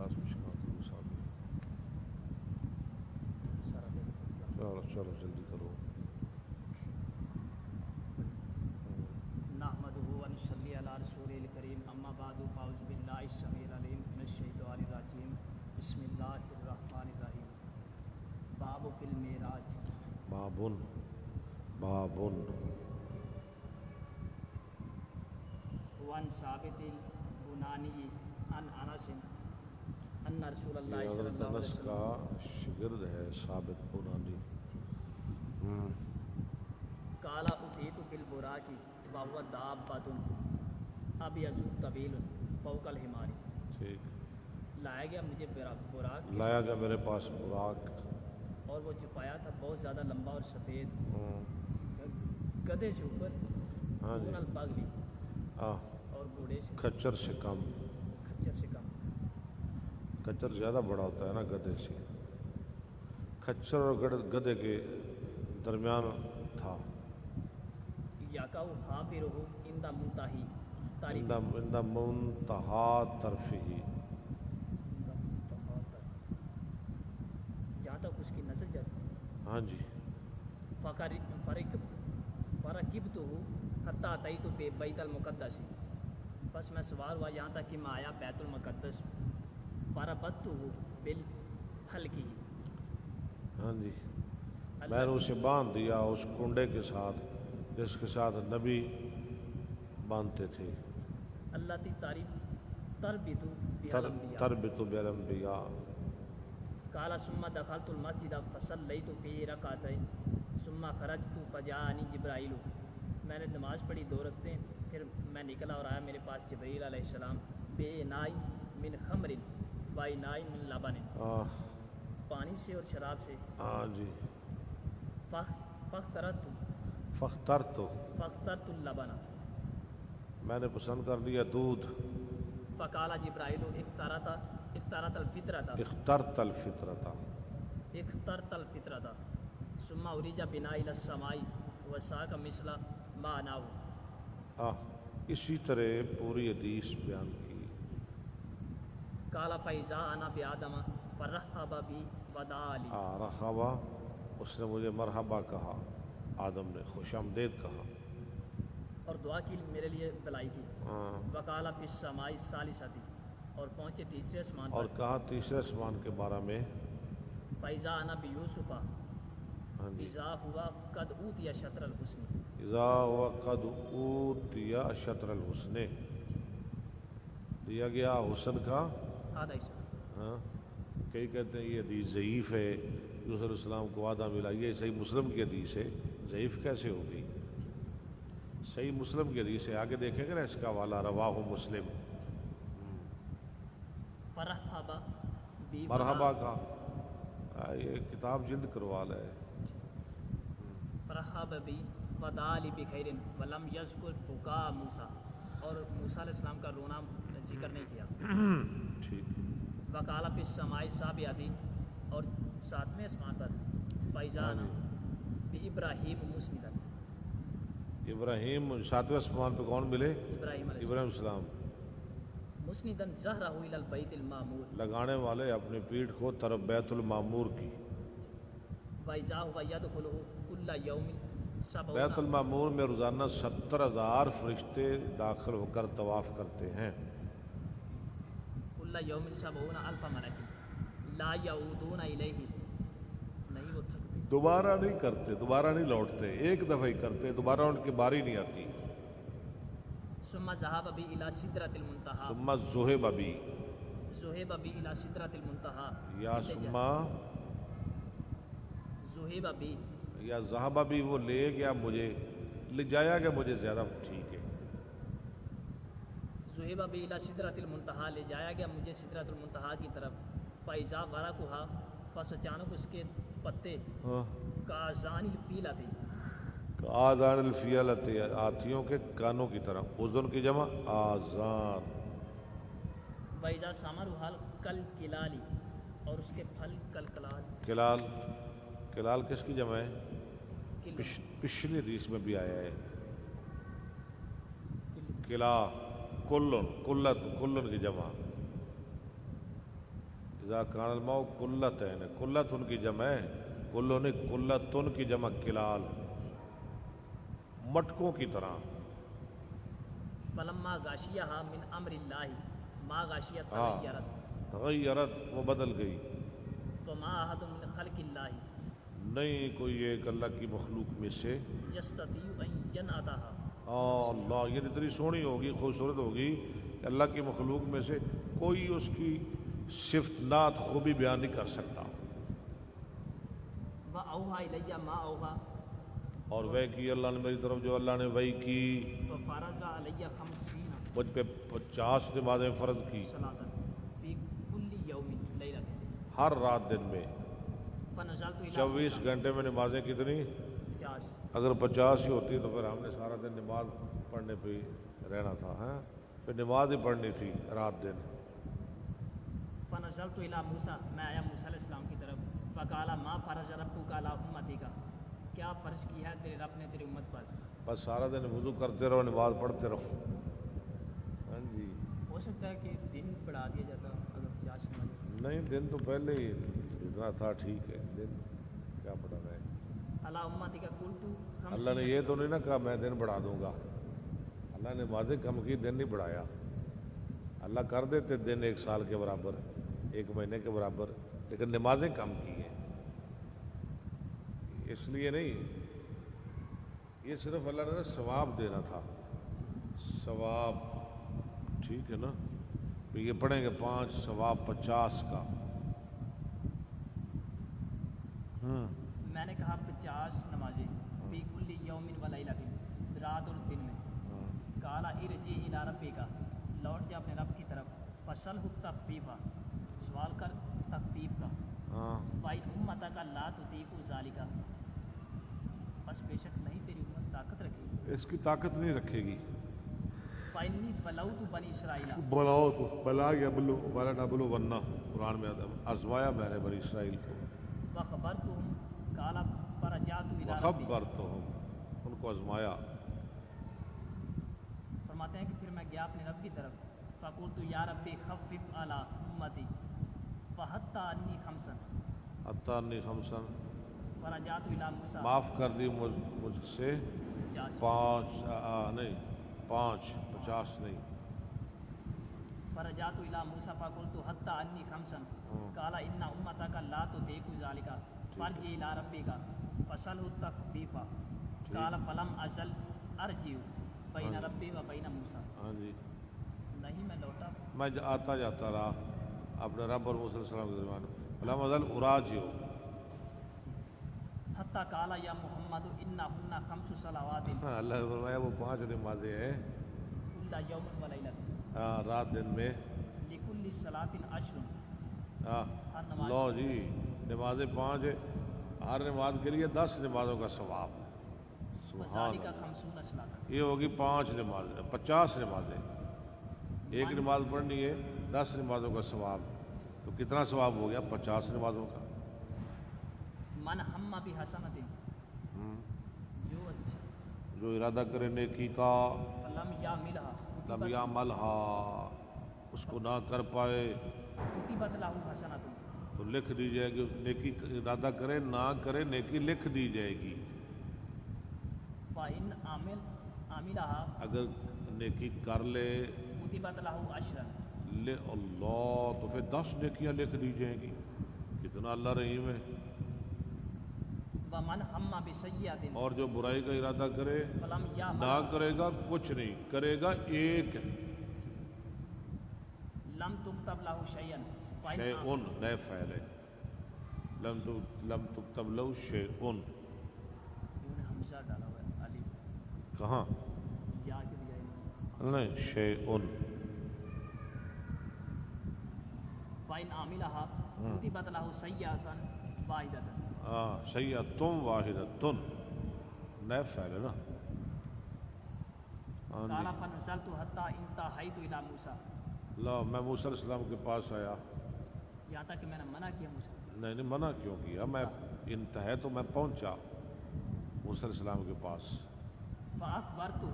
خلاص مشکات المصابیح. چلو چلو جلدی کرو. نحمدہ و نصلی علی رسولہ الکریم اما بعد فاعوذ باللہ السمیع العلیم من الشیطان الرجیم بسم اللہ الرحمن الرحیم. باب فی المعراج. بابن بابن. وعن ثابت البنانی عن انس ان رسول اللہ صلی حضرت اللہ علیہ انس کا وسلم شگرد ہے ثابت بنانی. قال اتیت بالبراق وهو دابۃ ابیض طویل فوق الحمار. ٹھیک. لایا گیا مجھے براق لایا گیا میرے پاس براق اور وہ چھپایا تھا بہت زیادہ لمبا اور سفید گدھے سے اوپر ہاں جی. دون البغلی اور گھوڑے سے کچر سے کم. کچر سے کم. کچر زیادہ بڑا ہوتا ہے نا گدھے سے. کچر اور گدھے کے درمیان تھا. یاکاو حافرہ عند منتہی تاریخ عند منتہا طرفہ. جہاں تک اس کی نظر جاتی. ہاں جی. فرکبتہ حتی اتیت بیت المقدس. بس میں سوار ہوا یہاں تک کہ میں آیا بیت المقدس. فربطتہ بالحلق. ہاں جی. میں نے اسے باندھ دیا اس کنڈے کے ساتھ جس کے ساتھ نبی باندھتے تھے. اللہ تی تعریف تربت تربت بالانبیاء. قال ثم دخلت المسجد فصلیت فیہ رکعتین ثم خرجت فجاءنی جبرائیل. میں نے نماز پڑھی 2 رکعتیں پھر میں نکلا اور آیا میرے پاس جبرائیل علیہ السلام بے نائی من خمر بائی نائی من لبن. پانی سے اور شراب سے. ہاں جی. فاخترت اللبن. میں نے پسند کر لیا دودھ. فقال جبرائیل اخترت الفطرۃ ثم عرج بنا الی السماء وساق مثل ما ناو. اسی طرح پوری حدیث بیان کی. قال فاذا انا بآدم فرحب بی ودعا لی. رحبا اس نے مجھے مرحبا کہا. آدم نے خوش آمدید کہا اور دعا کی میرے لیے بلائی کی. وقال فی السماء الثالثۃ اور پہنچے تیسرے آسمان اور پر. کہا تیسرے آسمان کے بارے میں فاذا انا بیوسف اذا ہوا قد اوتی شطر الحسن. اذا ہوا قد اوتی شطر الحسن. دیا گیا حسن کا آدھا حصہ. ہاں. کئی کہتے ہیں یہ حدیث ضعیف ہے. یوسف علیہ السلام کو آدھا ملا. یہ صحیح مسلم کی حدیث ہے. ضعیف کیسے ہو گئی؟ صحیح مسلم کی حدیث ہے. آگے دیکھیں گے نا اس کا حوالہ رواہ مسلم. مرحبا کا یہ کتاب جلد کروا لے. فرحب بی ودعا لی بخیر ولم یذکر بکاء موسیٰ. اور موسیٰ علیہ السلام کا رونا ذکر نہیں کیا. ٹھیک. وقال فی السماء السابعۃ اور 7ویں آسمان پر فاذا انا بابراہیم مسندا. ابراہیم 7ویں آسمان پہ کون ملے؟ ابراہیم علیہ السلام. مسندا ظہرہ الی البیت المعمور. لگانے والے اپنی پیٹھ کو طرف بیت المعمور کی. فاذا هو يدخل كل يوم 70. بیت المعمور میں روزانہ 70,000 فرشتے داخل ہو کر طواف کرتے ہیں. كل يوم 70,000 ملک لا يعودون الیہ. نہیں وہ تھکتے. دوبارہ نہیں کرتے, دوبارہ نہیں لوٹتے. ایک دفعہ ہی کرتے, دوبارہ ان کی باری نہیں آتی. ثم ذهب بی الی سدرۃ المنتہی. ثم ذهب بی. ذهب بی الی سدرۃ المنتہی. یا ثم ذهب بی یا ذهب بی وہ لے گیا مجھے, لے جایا گیا مجھے زیادہ ٹھیک ہے. ذهب بی الی سدرۃ المنتہی لے جایا گیا مجھے سدرۃ المنتہی کی طرف. فاذا ورقها پس اچانک اس کے پتے کاذان الفیلۃ. آذان الفیلۃ ہاتھیوں کے کانوں کی طرح. اذن کی جمع آذان. وَإِذَا ثَمَرُهَا كَالْكِلَالِ اور اس کے پھل کلکلال. کلال. کلال کس کی جمع ہے؟ پچھلی حدیث میں بھی آیا ہے کلا. کلن کلت کلن کی جمع. اذا کان الماء کلتین، کلت ان کی جمع ہے، کلو نے کلتن کی جمع کلال، مٹکوں کی طرح. فلما غاشیہا من امر اللہ ما غاشیہ ہاں تغیرت تغیرت، وہ بدل گئی. فما احد من خلق اللہ نہیں کوئی ایک اللہ کی مخلوق میں سے. یستطیع ان ینعتہا. اللہ یہ اتنی سونی ہوگی، خوبصورت ہوگی کہ اللہ کی مخلوق میں سے کوئی اس کی صفت نعت خوبی بیان نہیں کر سکتا. وَأَوْحَىٰ إِلَيَّ مَا أَوْحَىٰ، اور وہ کی اللہ نے میری طرف جو اللہ نے وحی کی، وَفَرَضَ عَلَيَّ 50 مجھ پہ 50 نمازیں فرض کی صلاۃً فی کل یوم لیلۃ، ہر رات دن میں. فنزلت الی 24 گھنٹے میں نمازیں کتنی؟ 50. اگر 50 ہی ہوتی تو پھر ہم نے سارا دن نماز پڑھنے پہ ہی رہنا تھا. ہاں پھر نماز ہی پڑھنی تھی رات دن. فنزلت الی موسیٰ، میں آیا موسیٰ علیہ السلام کی طرف. فقال ما فرض ربک علی امتک، کیا فرض کی ہے تیرے رب نے تیری امت پر؟ بس سارا دن وضو کرتے رہو، نماز پڑھتے رہو. ہاں جی. ہو سکتا ہے کہ دن بڑھا دیا جاتا اگر 50 نمازیں. نہیں دن تو پہلے ہی اتنا تھا، ٹھیک ہے، دن کیا بڑھا رہے. علی امتک قلت 50. اللہ نے یہ تو نہیں نا کہا میں دن بڑھا دوں گا. اللہ نے نمازیں کم کی، دن نہیں بڑھایا. اللہ کر دیتے دن 1 سال کے برابر، 1 مہینے کے برابر، لیکن نمازیں کم کی ہیں. اس لیے نہیں، یہ صرف اللہ نے ثواب دینا تھا. ثواب ٹھیک ہے نا. یہ پڑھیں گے 5 ثواب 50 کا. میں نے کہا 50 نمازیں فی کل یوم و لیلۃ، رات اور دن میں. قال ارجع الی ربک، لوٹ جا اپنے رب کی طرف. فسلہ تخفیفا، سوال کر تخفیف کا. فإن امتک لا تطیق ذلک، بس بے شک نہیں تیری امت طاقت رکھے گی. اس کی طاقت نہیں رکھے گی. فإنی بلوت بنی اسرائیل، بلاؤ تو بلا یا بلو والا نہ بلو ورنہ قرآن میں آزمایا میں نے بنی اسرائیل کو. وخبرتہم، قال فرجعت الی ربی، وخبرتہم، ان کو آزمایا. فرماتے ہیں کہ پھر میں گیا اپنے رب کی طرف. فقلت یا ربی خفف علی امتی فحتی انی خمسا، حتی انی خمسن، فرجعت الی موسیٰ، معاف کر دی مجھ سے 50. 5 نہیں 5 50 نہیں. فرجعت الی موسیٰ فقلت حتی انی خمسا، قال ان امتک لا تطیق ذلک فارجع الی ربک فسلہ تخفیفا. قال فلم ازل ارجع بین ربی و بین موسیٰ، ہاں جی. نہیں میں لوٹا میں آتا جاتا رہا اپنے رب اور موسیٰ علیہ السلام کے درمیان. فلم ازل اراجع، حتی قال یا محمد انہن 5 صلوات اللہ نے فرمایا وہ 5 نمازیں ہیں کل یوم و لیلۃ، رات دن میں. لکل صلاۃ 10، ہر نماز لو جی نمازیں 5 ہیں، ہر نماز کے لیے 10 نمازوں کا ثواب. سبحان وذالک اللہ. 50 صلاۃ. یہ ہوگی 5 نمازیں، 50 نمازیں. ایک نماز پڑھنی ہے 10 نمازوں کا ثواب، تو کتنا ثواب ہو گیا؟ 50 نمازوں کا. من ہم بحسنۃ، جو اچھا جو ارادہ کرے نیکی کا، لم یعملھا، لم یعملھا، اس کو نہ کر پائے کتبت لہ حسنۃ، تو لکھ دی جائے گی. نیکی ارادہ کرے نہ کرے نیکی لکھ دی جائے گی. فإن عملھا اگر نیکی کر لے کتبت لہ 10، لے اللہ، تو پھر 10 نیکیاں لکھ دی جائیں گی. کتنا اللہ رحیم ہے. ومن ہم بسیئۃ اور جو برائی کا ارادہ کرے فلم یعمل نہ کرے گا کچھ نہیں، کرے گا ایک لم تکتب لہ شیئا، شیئن نئے فعل ہے. لم تکتب لہ شیئن، انہوں نے حمزہ ڈالا ہوا ہے الف، کہاں؟ یا کے بجائے نہیں شیئن. فإن عملھا کتبت لہ سیئۃ واحدۃ، سیئۃ واحدۃ، نئے فعل ہے نا. قال فنزلت حتی انتہیت الی موسیٰ، اللہ میں موسیٰ علیہ السلام کے پاس آیا. یہاں تک کہ میں نے منع کیا موسیٰ. نہیں منع کیوں کیا؟ میں انتہا تو میں پہنچا موسیٰ علیہ السلام کے پاس. فأخبرتہ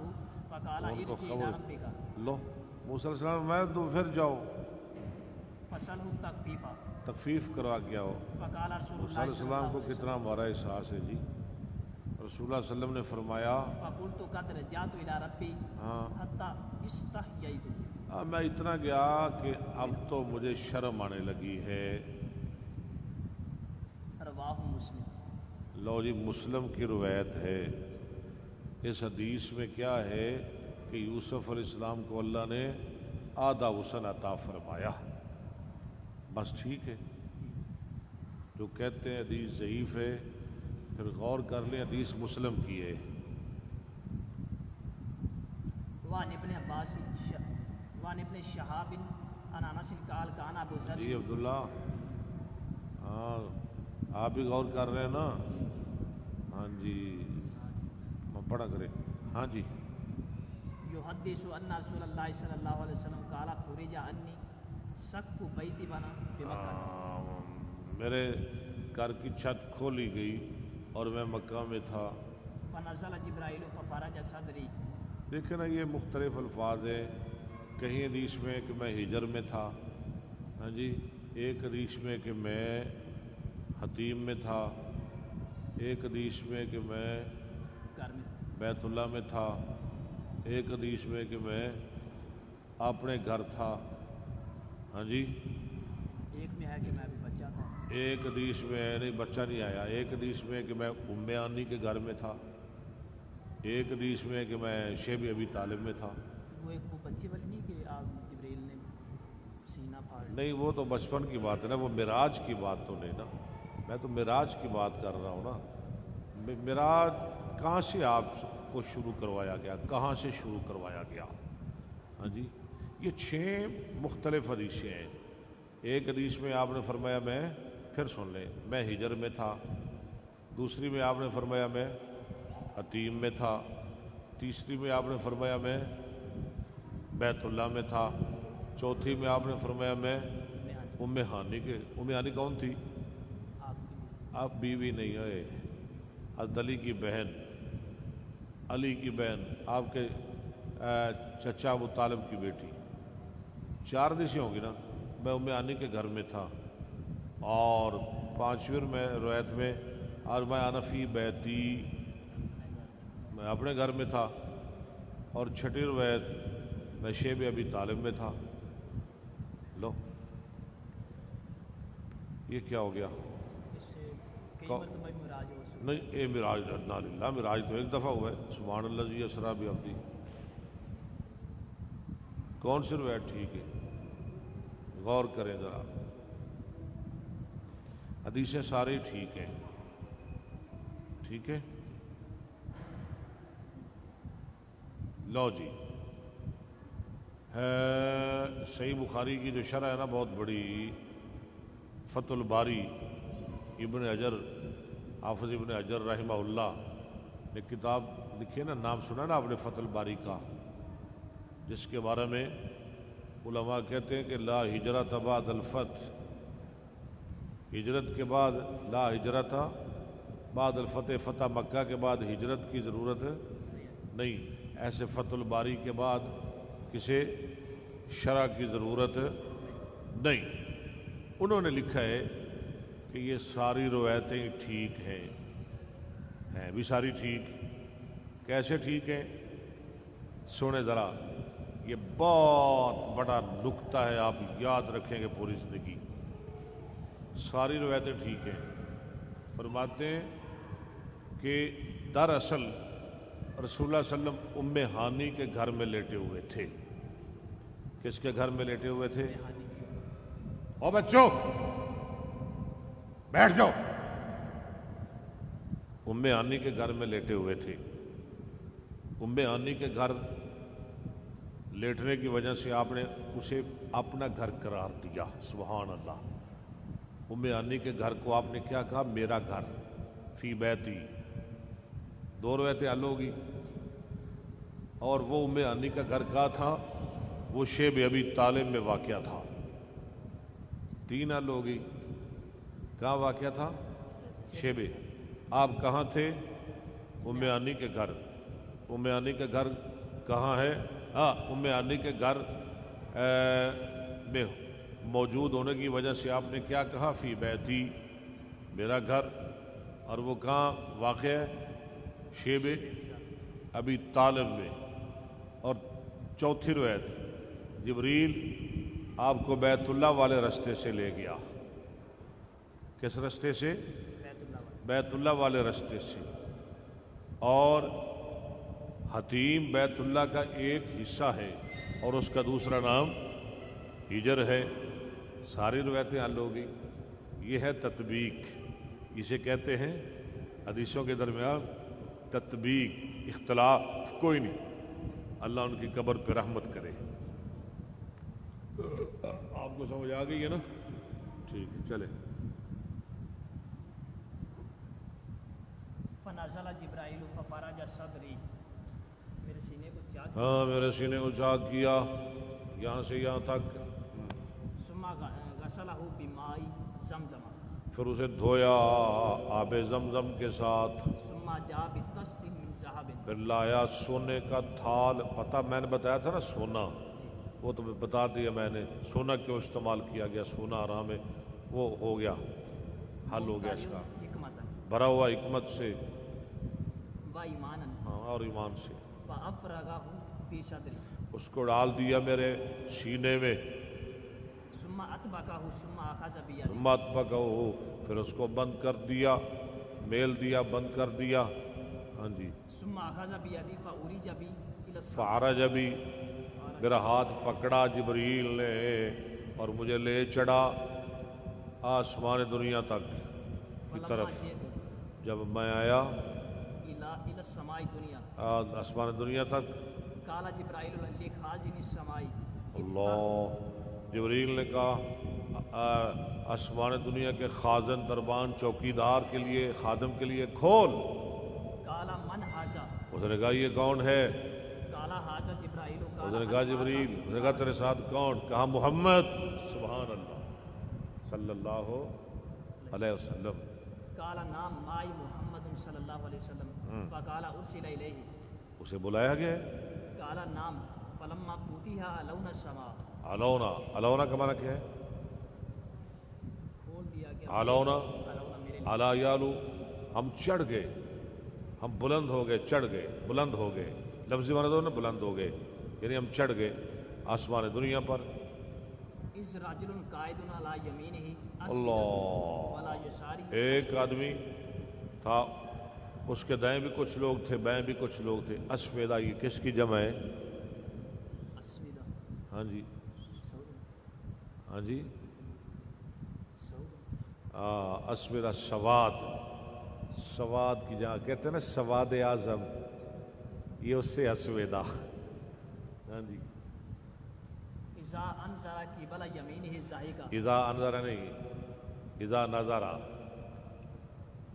فقال ان کو ارجع الی خبر ربک، لو موسیٰ علیہ السلام میں تو پھر جاؤ. فسأله التخفيف تخفیف کروا گیا ہو. فقال رسول صلی اللہ الله علیہ صلى وسلم الله کو عليه کتنا وسلم ہمارا احساس ہے جی. رسول اللہ صلی اللہ علیہ وسلم نے فرمایا فقلت قد رجعت إلى ربي ہاں حتى استحييت. میں اتنا گیا کہ اب تو مجھے شرم آنے لگی ہے. رواه مسلم. لو جی مسلم کی روایت ہے. اس حدیث میں کیا ہے کہ یوسف علیہ السلام کو اللہ نے آدھا وسن عطا فرمایا. بس ٹھیک ہے. جو کہتے ہیں حدیث ضعیف ہے پھر غور کر لیں حدیث مسلم کی ہے. وعن ابن عباس وعن ابن شهاب عن انس قال كان ابو ذر. جی عبداللہ ہاں آپ بھی غور کر رہے ہیں نا. ہاں جی پڑھا کرے. ہاں جی يحدث ان رسول الله صلى الله عليه وسلم قال خرج عني سقف بيتي بنا بمكة. میرے گھر کی چھت کھولی گئی اور میں مکہ میں تھا. فنزل جبرائیل ففرج صدری. دیکھیں نا یہ مختلف الفاظ ہیں. کہیں حدیث میں کہ میں ہجر میں تھا. ہاں جی ایک حدیث میں کہ میں حتیم میں تھا. ایک حدیث میں کہ میں گھر میں بیت اللہ میں تھا. ایک حدیث میں کہ میں اپنے گھر تھا. ہاں جی ایک میں ہے کہ میں ابھی بچہ تھا. ایک حدیث میں نہیں بچہ نہیں آیا. ایک حدیث میں کہ میں ام عانی کے گھر میں تھا. ایک حدیث میں کہ میں شیب ابی طالب میں تھا. وہ ایک وہ بچے والی نہیں کہ آپ جبریل نے سینہ پھاڑ. نہیں وہ تو بچپن کی بات ہے نا. وہ معراج کی بات تو نہیں نا. میں تو معراج کی بات کر رہا ہوں نا. معراج کہاں سے آپ کو شروع کروایا گیا, کہاں سے شروع کروایا گیا؟ ہاں جی یہ 6 مختلف حدیثیں ہیں. ایک حدیث میں آپ نے فرمایا میں پھر سن لیں میں ہجر میں تھا. دوسری میں آپ نے فرمایا میں حتیم میں تھا. تیسری میں آپ نے فرمایا میں بیت اللہ میں تھا. چوتھی میں آپ نے فرمایا میں ام ہانی کے. ام ہانی کون تھی؟ آپ بیوی نہیں ہوئے, حضرت علی کی بہن, علی کی بہن, آپ کے چچا ابو طالب کی بیٹی. 4 حدیثیں ہوں گی نا. میں ام ہانی کے گھر میں تھا. اور 5ویں میں روایت میں اور میں انفی بیتی میں اپنے گھر میں تھا. اور 6ٹھی روایت میں شیب ابی طالب میں تھا. لو یہ کیا ہو گیا؟ اس سے کئی مرتبہ معراج ہو سکتا. نہیں اے معراج انا للہ. معراج تو ایک دفعہ ہوا ہے. سبحان اللہ جی اسرا بعبدی. کون سی روایت ٹھیک ہے؟ غور کریں ذرا. حدیثیں سارے ٹھیک ہیں. ٹھیک ہے. لو جی ہے صحیح بخاری کی جو شرح ہے نا بہت بڑی, فتح الباری ابن حجر حافظ ابن حجر رحمہ اللہ نے کتاب لکھی ہے نا. نام سنا نا آپ نے فتح الباری کا, جس کے بارے میں علماء کہتے ہیں کہ لا ہجرت بعد الفتح. ہجرت کے بعد لا ہجرت بعد الفتح. فتح مکہ کے بعد ہجرت کی ضرورت نہیں. ایسے فتح الباری کے بعد کسی شرح کی ضرورت نہیں. انہوں نے لکھا ہے کہ یہ ساری روایتیں ٹھیک ہیں بھی ساری ٹھیک. کیسے ٹھیک ہیں سنیں ذرا. یہ بہت بڑا نکتہ ہے, آپ یاد رکھیں گے پوری زندگی. ساری روایتیں ٹھیک ہیں. فرماتے ہیں کہ دراصل رسول اللہ صلی اللہ علیہ وسلم ام ہانی کے گھر میں لیٹے ہوئے تھے. کس کے گھر میں لیٹے ہوئے تھے؟ او بچوں بیٹھ جاؤ. ام ہانی کے گھر میں لیٹے ہوئے تھے. ام ہانی کے گھر لیٹنے کی وجہ سے آپ نے اسے اپنا گھر قرار دیا. سبحان اللہ. ام ہانی کے گھر کو آپ نے کیا کہا؟ میرا گھر. فی بیتی. 2 روایتیں حل ہوگی. اور وہ ام ہانی کا گھر کہاں تھا؟ وہ شیب ابی طالب میں واقع تھا. 3 حل ہوگی. کہاں واقع تھا؟ شیب. آپ کہاں تھے؟ ام ہانی کے گھر. ام ہانی کے گھر کہاں ہے؟ ہاں ام ہانی کے گھر میں موجود ہونے کی وجہ سے آپ نے کیا کہا؟ فی بیتی، میرا گھر، اور وہ کہاں واقع ہے؟ شیب ابی طالب میں۔ اور چوتھی روایت، جبریل آپ کو بیت اللہ والے رستے سے لے گیا۔ کس رستے سے؟ بیت اللہ والے۔ بیت اللہ والے رستے سے۔ اور حتیم بیت اللہ کا ایک حصہ ہے اور اس کا دوسرا نام ہجر ہے۔ ساری روایتیں حل ہو گئی۔ یہ ہے تطبیق، اسے کہتے ہیں حدیثوں کے درمیان تطبیق، اختلاف کوئی نہیں۔ اللہ ان کی قبر پہ رحمت کرے۔ آپ کو سمجھ آ گئی ہے نا؟ ٹھیک ہے، چلے۔ فنزل جبرائیل ففرج صدری، میرے سینے کو چاک، ہاں میرے سینے کو چاک کیا یہاں سے یہاں تک، ثم غسلہ بماء زمزم، پھر اسے دھویا آب زمزم کے ساتھ، ثم جاء بطست من ذهب، پھر لایا سونے کا تھال۔ پتہ میں نے بتایا تھا نا سونا، وہ تو بتا دیا میں نے، سونا کیوں استعمال کیا گیا، سونا حرام ہے، وہ ہو گیا، حل ہو گیا اس کا، حکمت بھرا ہوا حکمت سے، و ایمانا، ہاں، اور ایمان سے۔ فافرغہ فی صدری، اس کو ڈال دیا میرے سینے میں، ثم اطبقہ، ثم اخذ بیدی، مت پکو، پھر اس کو بند کر دیا، میل دیا، بند کر دیا، ہاں جی۔ ثم اخذ بیدی فاورج بی الی السماء، فعرج ابھی، میرا ہاتھ پکڑا جبریل نے اور مجھے لے چڑھا آسمان دنیا تک کی طرف۔ فلما جئت جب میں آیا الی السماء دنیا، آسمان دنیا تک، قال جبرائیل لخازن السماء، اللہ، جبریل نے کہا آسمان دنیا کے خازن دربان چوکیدار کے لیے، خادم کے لیے کھول۔ قال من ھذا، اس نے کہا یہ کون ہے؟ قال ھذا جبرائیل، اس نے کہا جبریل۔ اس نے کہا تیرے ساتھ کون؟ کہا محمد، سبحان اللہ صلی اللہ علیہ وسلم۔ قال نام مائی محمد صلی اللہ علیہ وسلم، فقال ارسل الیہ، اسے بلایا گیا ہے۔ قال نام، فلما فتح لون السماء، علونا، علونا کا معنی کیا ہے؟ کھول دیا گیا، علونا، علونا میرے لیے، علا یالو، ہم چڑھ گئے، ہم بلند ہو گئے، چڑھ گئے، بلند ہو گئے، لفظی معنی تو نا بلند ہو گئے، یعنی ہم چڑھ گئے آسمان دنیا پر۔ اس رجل قائد علی یمینہ اللہ، ولا یساری، ایک آدمی تھا، اس کے دائیں بھی کچھ لوگ تھے، بائیں بھی کچھ لوگ تھے۔ اسودہ، یہ کس کی جمع ہے؟ اسودہ، ہاں جی، سود، ہاں جی، سود، اسودہ، سواد، سواد کی جہاں کہتے ہیں نا سواد اعظم، یہ اس سے اسودہ، ہاں جی۔ اذا انظر قبل یمینہ ضاحکا، اذا انظر نہیں، اذا نظرہ،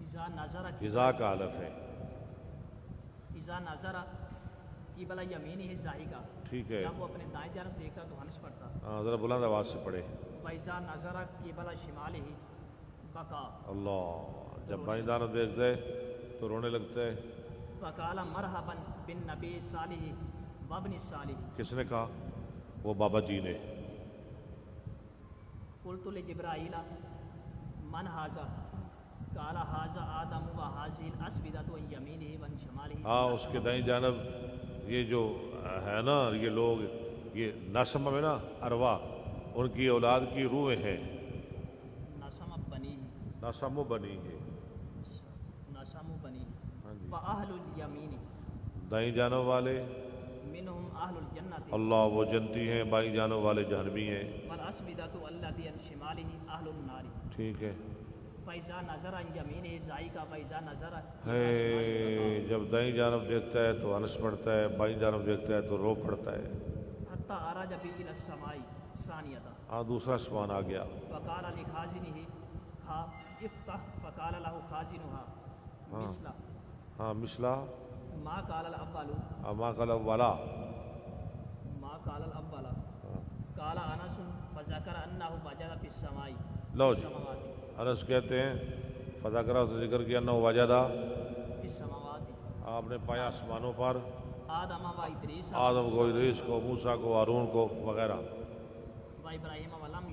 اذا نظر، اذا کا الف ہے، اذا نظر قبل یمینہ ضاحکا، ٹھیک ہے، جب وہ اپنے دائیں جانب دیکھتا تو ہنس پڑتا، ہاں ذرا بلند آواز سے پڑھے۔ وَإِذَا نَظَرَ قِبَلَ شِمَالِهِ بَكَى، اللہ، جب بائیں جانب دیکھتا ہے تو رونے لگتا ہے۔ فَقَالَ مَرْحَبًا بِالنَّبِيِّ الصَّالِحِ وَابْنِ الصَّالِحِ، کس نے کہا؟ وہ بابا جی نے۔ قُلْتُ لِجِبْرَائِيلَ مَنْ هَذَا، قَالَ هَذَا آدَمُ وَهَٰذِهِ الْأَسْوِدَةُ عَنْ يَمِينِهِ وَعَنْ شِمَالِهِ، ہاں، اس کے دائیں جانب یہ جو ہے نا، یہ لوگ، یہ نسم میں نا ارواح، ان کی اولاد کی روحیں ہیں، نسم بنیہ، نسم و بنی ہے، نسم بنیہ، ہاں جی۔ فَأَهْلُ الْيَمِينِ دائیں جانب والے مِنْهُمْ أَهْلُ الْجَنَّةِ اللہ وہ جنتی ہیں، بائیں جانب والے جہنمی ہیں، وَالْأَسْوِدَةُ الَّذِي عَنْ شِمَالِهِ أَهْلُ النَّارِ، ٹھیک ہے۔ فَإِذَا نَظَرَ عَنْ يَمِينِهِ ضَاحِكًا وَإِذَا نَظَرَ إِلَى ہے، شِمَالِهِ جب دائیں جانب دیکھتا ہے تو ہنس پڑتا ہے، بائیں جانب دیکھتا ہے تو رو پڑتا ہے۔ حتى أراد بي إلى السماء ثانية، ہاں، دوسرا آسمان آ گیا۔ فقال لخازنه افتح، فقال له خازنها مثل ہاں، مثلا ما قال الأول، اما قلب والا، ما قال الأول، قال أنس فذكر أنه وجد في السماء، لو في جی، السماوات، انس کہتے ہیں فضا کرا تو ذکر کیا انہو وجدہ، في السماوات، آپ نے پایا آسمانوں پر آدم وإدريس آدم کو، ادریس کو، موسیٰ کو، ہارون کو وغیرہ، وإبراهيم ولم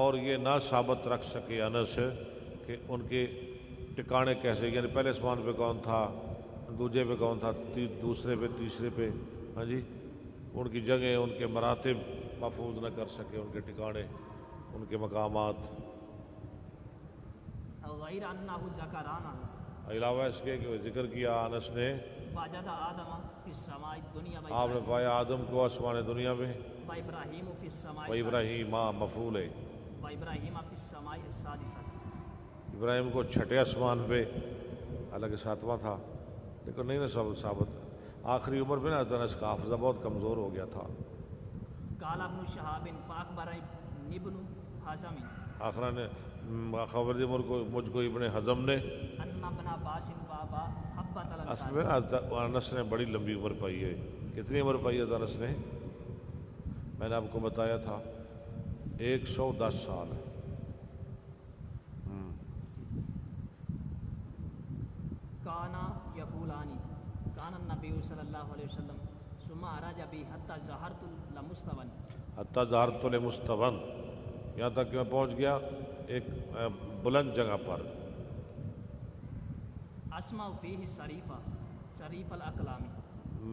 اور یہ نہ ثابت رکھ سکے انس کہ ان کے ٹکانے کیسے، یعنی پہلے آسمان پہ کون تھا، دوسرے پہ کون تھا، دوسرے پہ، تیسرے پہ، ہاں جی، ان کی جگہیں، ان کے مراتب محفوظ نہ کر سکے، ان کے ٹکانے، ان کے مقامات. غیر انہ ذکرانہ علاوہ اس کے کہ ذکر کیا انس نے، وجد آدم فی السماء الدنیا آپ نے پایا آدم کو آسمان دنیا میں، و ابراہیم فی السماء و ابراہیم مفعول ہے، و ابراہیم فی السماء السادسہ. ابراہیم کو چھٹے آسمان پہ، حالانکہ ساتواں تھا، لیکن نہیں نا سب ثابت. آخری عمر میں نا انس کا حافظہ بہت کمزور ہو گیا تھا. قال ابن شہاب فاخبر ابن حزم آخرہ نے خبر دی مجھ کو ابن حزم نے. ان ابن عباس بابا حبت اصل میں نا انس نے بڑی لمبی عمر پائی ہے. کتنی عمر پائی ہے انس نے؟ میں نے آپ کو بتایا تھا 110 سال. کانا یقولانی کان النبی صلی اللہ علیہ وسلم ثم عرج بی حتی ظہرت لمستون حتیٰ ظہرت لمستون، یہاں تک کہ میں پہنچ گیا ایک بلند جگہ پر. اسمع فیہ شریفہ شریف الاقلام،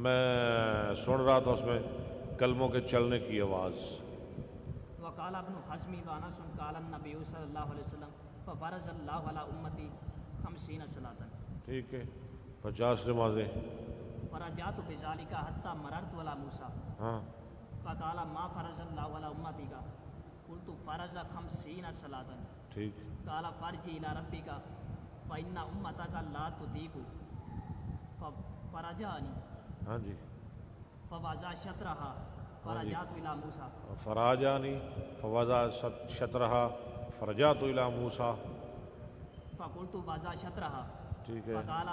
میں سن رہا تھا اس میں کلموں کے چلنے کی آواز. وقال ابن حزم وانس قال النبی صلی اللہ علیہ وسلم ففرض اللہ علی امتی 50 صلاۃ. ٹھیک ہے، 50 نمازیں. فرجعت بذلک حتی مررت علی موسیٰ ہاں فقال ما فرض اللہ علی امتی کا قلت فرض 50 صلاۃ. ٹھیک. قال فرجع الی ربک فإن امتک لا تطیق فرجعنی ہاں جی. فوضع شطرہا فرجعت الی موسیٰ فراجانی فوضع شطرہا فرجعت الی موسیٰ. فقلت وضع شطرہا ٹھیک ہے. فقال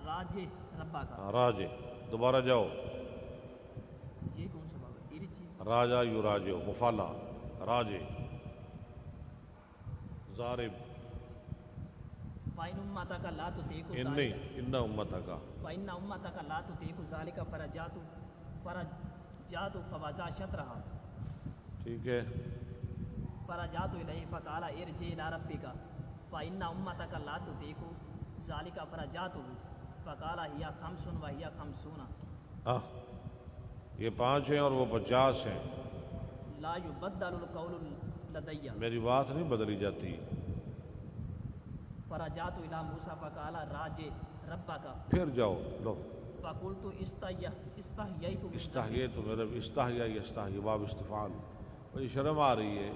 راجع ربک. راجے، دوبارہ جاؤ. یہ کون سا باب ہے؟ ارجی راجا یو راجو مفالا، راجے ضارب. فإن امتک لا تطیق ان ذلک نہیں، ان امتہ کا. فإن امتک لا تطیق ذلک فرجعت فوضع شطرہا ٹھیک ہے. فرجعت الیہ فقال ارجع الی ربک فإن امتک لا تطیق ذلک فرجعت فقال ہی 5 وہی 50. یہ 5 ہیں اور وہ 50 ہیں. لا یبدل القول لدی. میری بات نہیں بدلی جاتی. فرجعت الی موسیٰ فقال راجع ربک پھر جاؤ. لو فقلت استحییت من استحیے تو میرا استحیا یستحی باب استفعال، مجھے شرم آ رہی ہے.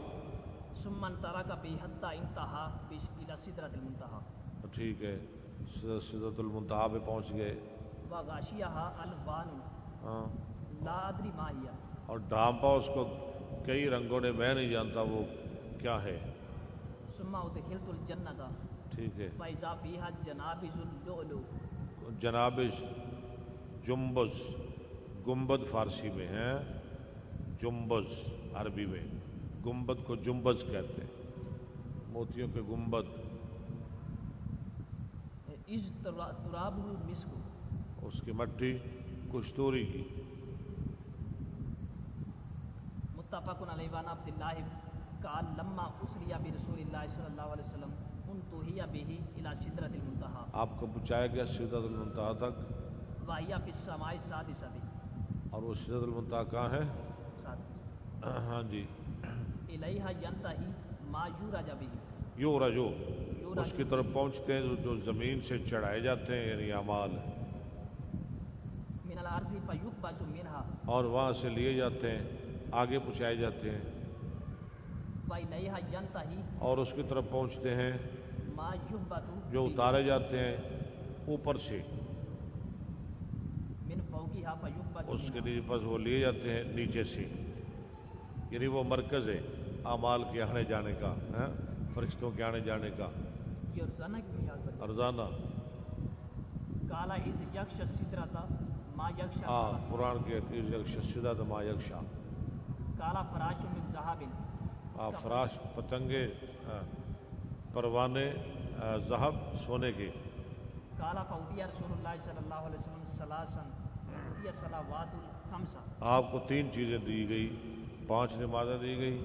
ثم ترک بی حتی انتہا الی سدرۃ المنتہی. ٹھیک ہے، سدرۃ المنتہا پہ پہنچ گئے. وغاشیہا الوان ہاں، لا ادری ما ہی. اور ڈھانپا اس کو کئی رنگوں نے، میں نہیں جانتا وہ کیا ہے. ثم ادخلت الجنۃ ٹھیک ہے. فاذا فیہا جنابذ اللؤلؤ. جناب جنبز، گنبد فارسی میں ہے، جنبز عربی میں. گنبد کو جنبز کہتے ہیں، موتیوں کے گنبد. اذ ترابہ المسک. اس کی مٹی کشتوری کی. متفق علیہ. وعن عبداللہ قال لما اسری برسول اللہ صلی اللہ علیہ وسلم انتہی بہ الی سدرۃ المنتہی. آپ کو پہنچایا گیا سدرۃ المنتہا تک، وہی فی السماء السادسہ. اور وہ سدرۃ المنتہا کہاں ہے؟ ہاں جی. الیہا ینتہی ما یورج بہ. یو رجو، اس کی طرف پہنچتے ہیں جو زمین سے چڑھائے جاتے ہیں، یعنی اعمال. من الارض فیقبض منہا. اور وہاں سے لیے جاتے ہیں، آگے پہنچائے جاتے ہیں. والیہا ینتہی اور اس کی طرف پہنچتے ہیں ما یہبط جو اتارے جاتے ہیں اوپر سے، من فوقہا فیقبض اس کے منہا. نیچے پس وہ لیے جاتے ہیں نیچے سے. یعنی وہ مرکز ہے اعمال کے آنے جانے کا، فرشتوں کے آنے جانے کا. ارزانہ. کالا از یکش سدرۃ ما یکشا. قرآن کے سدرۃ ما یکشا. کالا فراش من ذہب. فراش پتنگے، پروانے ذہب سونے کے. کالا فوتی رسول اللہ صلی اللہ علیہ وسلم ثلاثاً صلوات الخمسہ. آپ کو 3 چیزیں دی گئی، 5 نمازیں دی گئی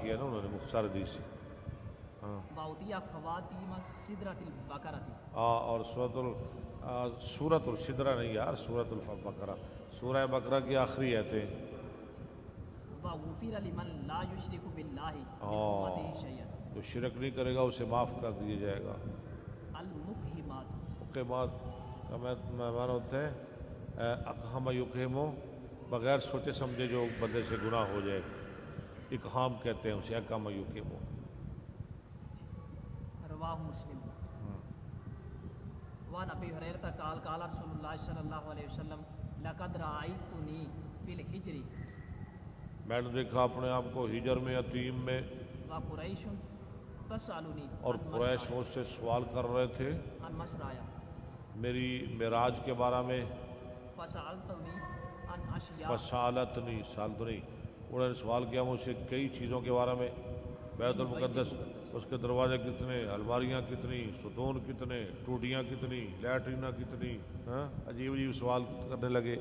کیا نا انہوں نے مختصر حدیث سے. ہاں باؤتیا خواتیم سدرۃ البقرہ تھی. اور سورۃ الشدرہ نہیں یار، سورۃ البقرہ، سورہ بقرہ کی آخری آیتیں. وغفر لمن لا یشرک باللہ من امتہ شیئا. جو شرک نہیں کرے گا اسے معاف کر دیا جائے گا. المقہمات، مقیمات کا معنی ہوتا ہے اقہم یقیمو، بغیر سوچے سمجھے جو بندے سے گناہ ہو جائے، اقہام کہتے ہیں اسے، اقہم یقیمو. رواہ مسلم. وعن ابی ہریرہ قال قال رسول اللہ صلی اللہ علیہ وسلم لقد رأیتنی فی الحجر، میں نے دیکھا اپنے آپ کو ہجر میں، یتیم میں، وقریش تسألنی اور قریش مجھ سے سوال کر رہے تھے عن مسرایا، میری معراج کے بارے میں. فسألتنی عن اشیاء، فسالتنی، سال تو نہیں، انہوں نے سوال کیا مجھ سے کئی چیزوں کے بارے میں. بیت المقدس، اس کے دروازے کتنے، الماریاں کتنی، ستون کتنے، ٹوٹیاں کتنی، لیٹرینہ کتنی، عجیب عجیب سوال کرنے لگے.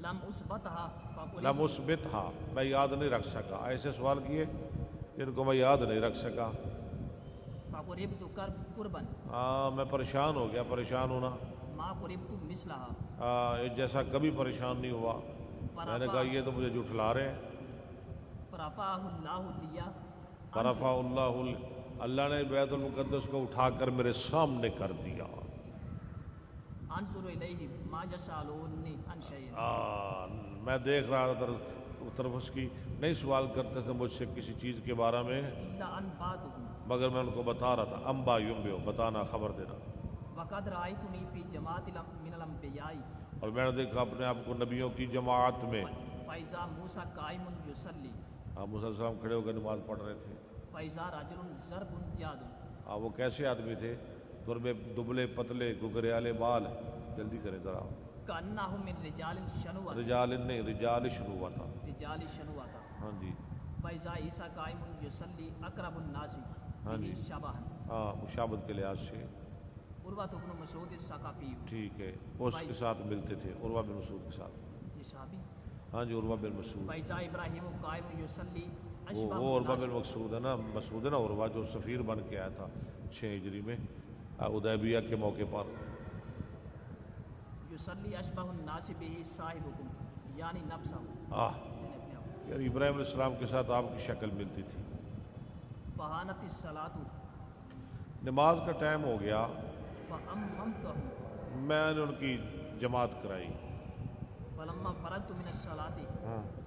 لم اثبتها لم اثبتھا، میں یاد نہیں رکھ سکا. ایسے سوال کیے جن کو میں یاد نہیں رکھ سکا. فقربت قربا، میں پریشان ہو گیا. پریشان ہونا ما قربت مثلها، جیسا کبھی پریشان نہیں ہوا. میں نے کہا یہ تو مجھے جھٹلا رہے ہیں. فرفعہ اللہ لیا، فرفع اللہ، اللہ نے بیت المقدس کو اٹھا کر میرے سامنے کر دیا. انظر الیہ ما یسألونی عن شیء، میں دیکھ رہا تھا طرف اس کی، نہیں سوال کرتے تھے مجھ سے کسی چیز کے بارے میں الا انباتکم، مگر میں ان کو بتا رہا تھا. انبا ینبئ، بتانا، خبر دینا. وقد رأیتنی فی جماعت من الانبیاء، اور میں نے دیکھا اپنے آپ کو نبیوں کی جماعت میں. فاذا موسیٰ قائم یصلی، موسیٰ علیہ السلام کھڑے ہو کر نماز پڑھ رہے تھے. فاذا رجل ضرب جاد، وہ کیسے آدمی تھے؟ دبلے پتلے، گگریالے بال. جلدی کریں ذرا. کأنہ من رجال شنوۃ، رجال نہیں، رجال شروع ہوا تھا. رجال شنوۃ. ہاں جی، فاذا عیسیٰ قائم یصلی اقرب الناس ہاں جی، به شبہا، مشابہت کے لحاظ سے. عروہ بن مسعود الثقفی، ٹھیک ہے، اس کے ساتھ ملتے تھے، عروہ بن مسعود کے ساتھ. یہ صحابی. ہاں جی، عروہ بن مسعود. فاذا ابراہیم قائم یصلی اشبہ وہ عروہ بن مسعود ہے نا، مسعود ہے نا عروہ، جو سفیر بن کے آیا تھا 6 ہجری میں حدیبیہ کے موقع پر. یصلی اشبہ الناس به صاحبکم، یعنی نفسہ. یعنی ابراہیم علیہ السلام کے ساتھ آپ کی شکل ملتی تھی. فہانت الصلاۃ، نماز کا ٹائم ہو گیا، فأممتہم، میں نے ان کی جماعت کرائی. فلما فرغت من الصلاۃ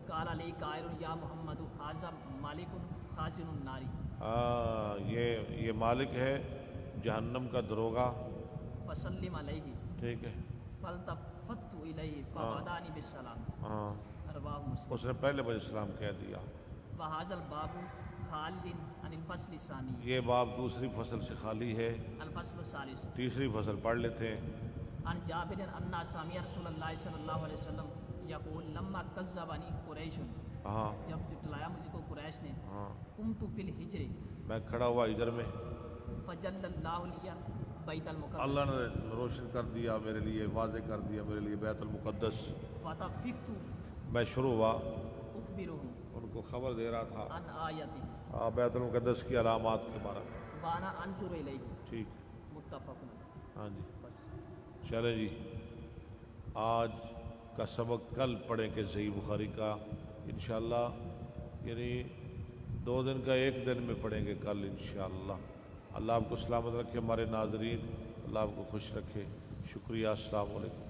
قال لی قائل یا محمد ھذا مالک خازن النار، یہ مالک ہے جہنم کا دروغہ. فسلم علیہ، ٹھیک ہے. فالتفت الیہ فبدأنی بالسلام. رواہ مسلم. اس نے پہلے مجھے سلام کہہ دیا. وھذا الباب خالد عن الفصل الثانی، یہ باب دوسری فصل سے خالی ہے. الفصل الثالث. تیسری فصل پڑھ لیتے ہیں. عن جابر ان سمع رسول اللہ صلی اللہ علیہ وسلم یقول لما کذبنی قریش، جب جھٹلایا مجھ کو قریش نے، قمت فی الحجر، میں کھڑا ہوا ہجر میں، فجل اللہ لی بیت المقدس، اللہ نے روشن کر دیا میرے لیے، واضح کر دیا میرے لیے بیت المقدس. فتفقت میں شروع ہوا اخبرہم، ان کو خبر دے رہا تھا عن آیتی، بیت المقدس کی علامات کے بارے میں. وانا انظر الیہ. ٹھیک. متفق. ہاں جی، بس. چلیں جی، آج کا سبق کل پڑھیں کہ صحیح بخاری کا انشاءاللہ، یعنی 2 دن کا 1 دن میں پڑھیں گے کل انشاءاللہ. اللہ آپ کو سلامت رکھے، ہمارے ناظرین اللہ آپ کو خوش رکھے. شکریہ. السلام علیکم.